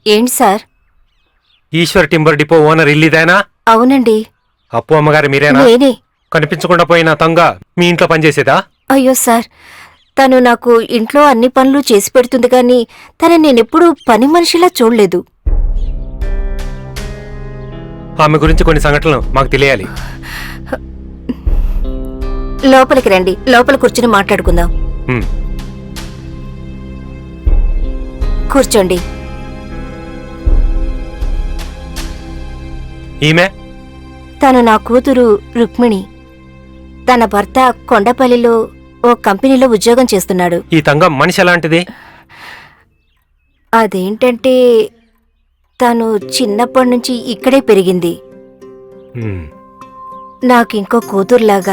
ఏంటి sir? Eshwar timber depot owner ఇల్లిదేనా? అవునండి, అప్పు అమ్మగారు మీరేనా? నేనే. కనిపించకుండా పోయిన తంగ మీ ఇంట్లో పనిచేసేదా? అయ్యో సార్, తను నాకు ఇంట్లో అన్ని పనులు చేసి పెడుతుంది కానీ తను నేనెప్పుడూ పని మనిషిలా చూడలేదు. ఆమె గురించి కొన్ని సంఘటనలు మాకు తెలియాలి. లోపలికి రండి, లోపల కూర్చుని మాట్లాడుకుందాం. ఉమ్, కూర్చోండి. ఈమె తను నా కూతురు రుక్మిణి. తన భర్త కొండపల్లిలో ఓ కంపెనీలో ఉద్యోగం చేస్తున్నాడు. ఈ తంగ మనిషి ఎలాంటిది? అదేంటంటే తను చిన్నప్పటి నుంచి ఇక్కడే పెరిగింది. ఉమ్, నాకింకో కూతురులాగా.